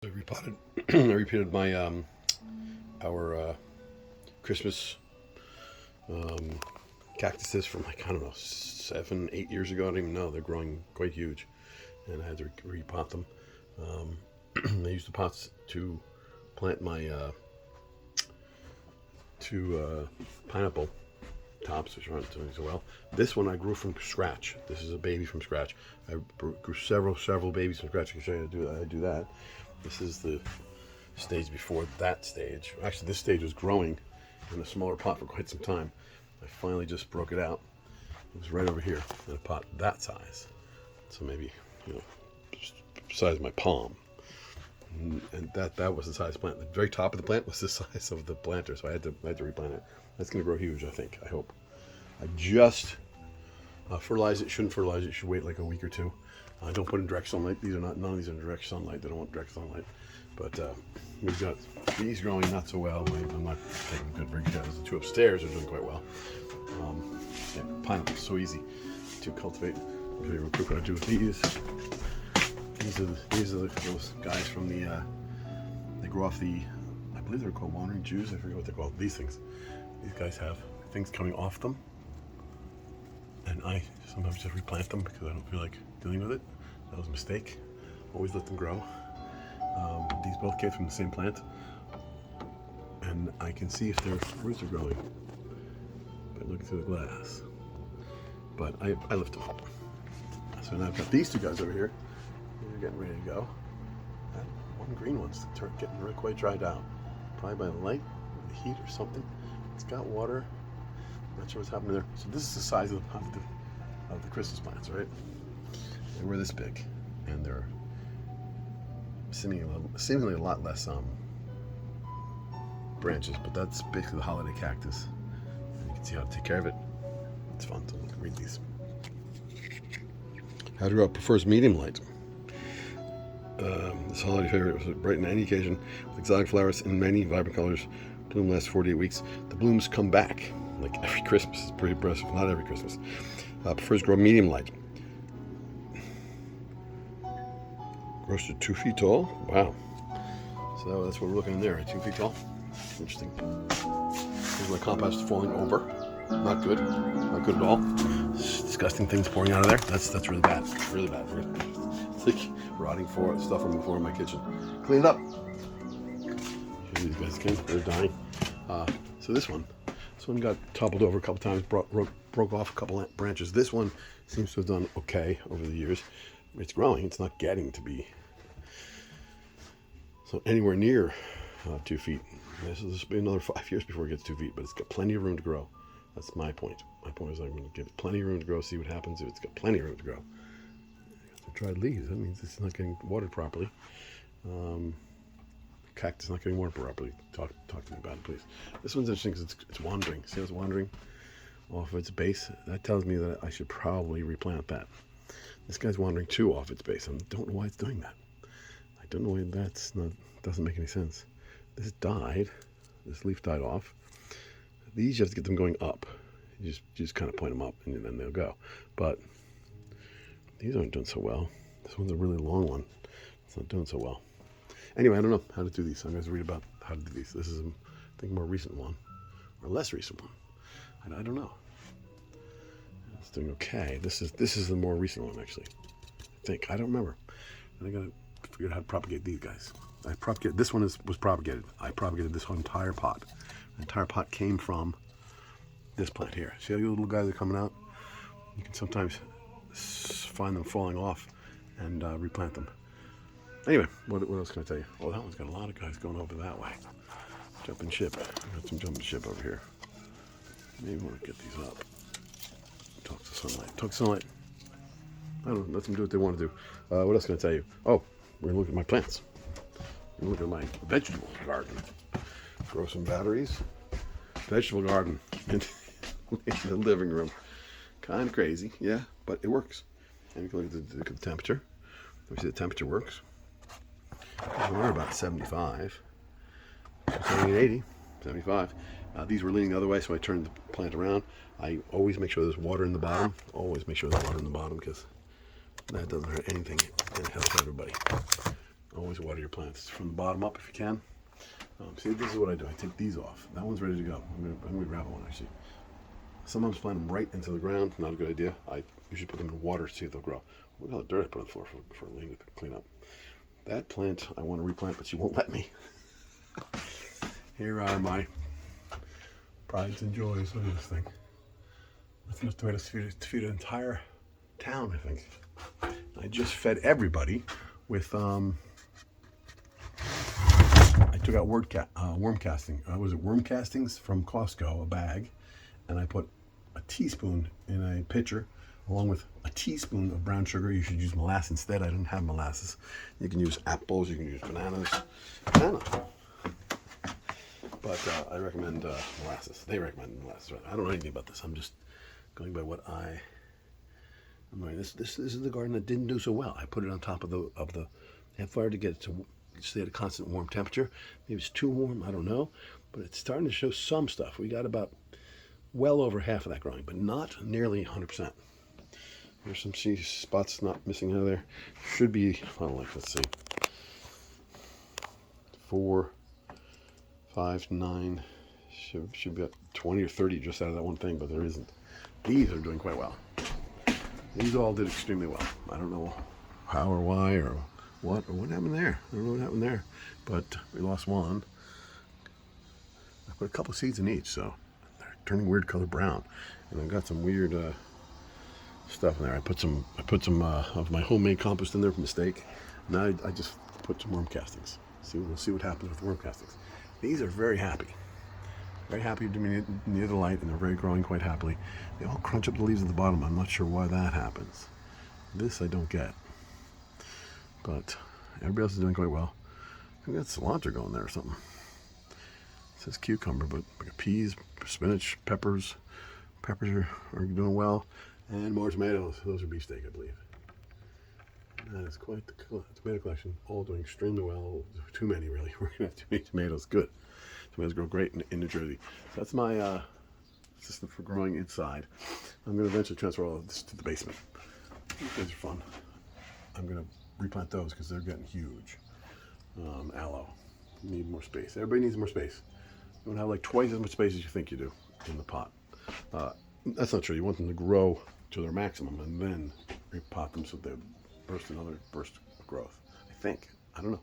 I repotted. I repeated my our Christmas cactuses from like I don't know 7, 8 years ago. I don't even know. They're growing quite huge, and I had to repot them. I used the pots to plant my two pineapple tops, which aren't doing so well. This one I grew from scratch. This is a baby from scratch. I grew several babies from scratch. I can show you I do that. This is the stage before that stage. Actually, this stage was growing in a smaller pot for quite some time. I finally just broke it out. It was right over here in a pot that size. So maybe, size of my palm. And that was the size of the plant. The very top of the plant was the size of the planter, so I had to replant it. That's going to grow huge, I think. I hope. I just fertilized it. Shouldn't fertilize it. Should wait like a week or two. Don't put in direct sunlight. None of these are in direct sunlight. They don't want direct sunlight. But we've got these growing not so well. I'm not taking good because the two upstairs are doing quite well. Yeah, pineapple's so easy to cultivate. I'll show you real quick what I do with these. These are those guys from the. They grow off the. I believe they're called wandering Jews. I forget what they're called. These things. These guys have things coming off them, and I sometimes just replant them because I don't feel like dealing with it. That was a mistake. Always let them grow. These both came from the same plant, and I can see if their roots are growing by looking through the glass. But I lift them up. So now I've got these two guys over here. They're getting ready to go. And one green one's getting quite dried out. Probably by the light, or the heat, or something. It's got water. Not sure what's happening there. So this is the size of the Christmas plants, right? They were this big, and they're seemingly a lot less branches, but that's basically the holiday cactus. And you can see how to take care of it. It's fun to read these. How to grow prefers medium light. This holiday favorite was bright on any occasion with exotic flowers in many vibrant colors. Bloom lasts 48 weeks. The blooms come back like every Christmas. It's pretty impressive. Not every Christmas. Prefers grow medium light. Grows to 2 feet tall. Wow. So that's what we're looking in there. 2 feet tall. Interesting. Here's my compost falling over. Not good. Not good at all. Disgusting things pouring out of there. That's really bad. Really bad. It's like rotting stuff on the floor of my kitchen. Clean it up. Show these guys again. They're dying. So this one got toppled over a couple times. Broke off a couple branches. This one seems to have done okay over the years. It's growing. It's not getting to be so anywhere near 2 feet. This will be another 5 years before it gets 2 feet, but it's got plenty of room to grow. That's my point. My point is I'm going to give it plenty of room to grow, see what happens if it's got plenty of room to grow. Some dried leaves. That means it's not getting watered properly. Cactus not getting watered properly. Talk to me about it, please. This one's interesting because it's wandering. See how it's wandering off of its base? That tells me that I should probably replant that. This guy's wandering too off its base. I don't know why it's doing that. I don't know why doesn't make any sense. This died. This leaf died off. These you have to get them going up. You just kind of point them up and then they'll go. But these aren't doing so well. This one's a really long one. It's not doing so well. Anyway, I don't know how to do these. I'm going to read about how to do these. This is, I think, a more recent one or less recent one. I don't know. It's doing okay. This is the more recent one, actually. I think. I don't remember. I got to figure out how to propagate these guys. This one was propagated. I propagated this whole entire pot. The entire pot came from this plant here. See how the little guys are coming out? You can sometimes find them falling off and replant them. Anyway, what else can I tell you? Oh, that one's got a lot of guys going over that way. Jumping ship. I got some jumping ship over here. Maybe want to get these up. Talk to sunlight. I don't know. Let them do what they want to do. What else can I tell you? Oh, we're going to look at my plants. We're going to look at my vegetable garden. Grow some batteries. Vegetable garden in the living room. Kind of crazy, yeah, but it works. And you can look at the temperature. We see the temperature works. We're about 75. 70, 80, 75. These were leaning the other way, so I turned the plant around. I always make sure there's water in the bottom. Always make sure there's water in the bottom because that doesn't hurt anything and it helps everybody. Always water your plants from the bottom up if you can. See, this is what I do. I take these off. That one's ready to go. I'm gonna grab one actually. Sometimes plant them right into the ground. Not a good idea. I usually put them in water to see if they'll grow. Look at all the dirt I put on the floor for Elaine to clean up. That plant I want to replant, but she won't let me. Here are my prides and joys. Look at this thing. That's enough tomatoes to feed an entire town, I think. I just fed everybody with I took out worm casting. Was it worm castings from Costco, a bag, and I put a teaspoon in a pitcher, along with a teaspoon of brown sugar. You should use molasses instead. I didn't have molasses. You can use apples. You can use bananas. Banana. But I recommend molasses. They recommend molasses. Right? I don't know anything about this. I'm just going by what I'm doing. This is the garden that didn't do so well. I put it on top of the. I had fire to get it to stay at a constant warm temperature. Maybe it's too warm. I don't know. But it's starting to show some stuff. We got about well over half of that growing, but not nearly 100%. There's some spots not missing out of there. Should be, I don't like, let's see, 4, 5, 9, should be about 20 or 30 just out of that one thing, but there isn't. These are doing quite well. These all did extremely well. I don't know how or why or what happened there. I don't know what happened there, but we lost one. I put a couple seeds in each, so they're turning weird color brown, and I've got some weird stuff in there. I put some of my homemade compost in there for mistake. Now I just put some worm castings. We'll see what happens with worm castings. These are very happy to be near the light, and they're very growing quite happily. They all crunch up the leaves at the bottom. I'm not sure why that happens. This I don't get, but everybody else is doing quite well. I think that's cilantro going there or something. It says cucumber, but peas, spinach, peppers are doing well. And more tomatoes. Those are beefsteak, I believe. That is quite the tomato collection. All doing extremely well. Too many, really. We're going to have too many tomatoes. Good. Tomatoes grow great in New Jersey. So that's my system for growing inside. I'm going to eventually transfer all of this to the basement. These are fun. I'm going to replant those because they're getting huge. Aloe. You need more space. Everybody needs more space. You want to have like twice as much space as you think you do in the pot. That's not true. You want them to grow to their maximum and then repot them so they burst another burst of growth. I think. I don't know.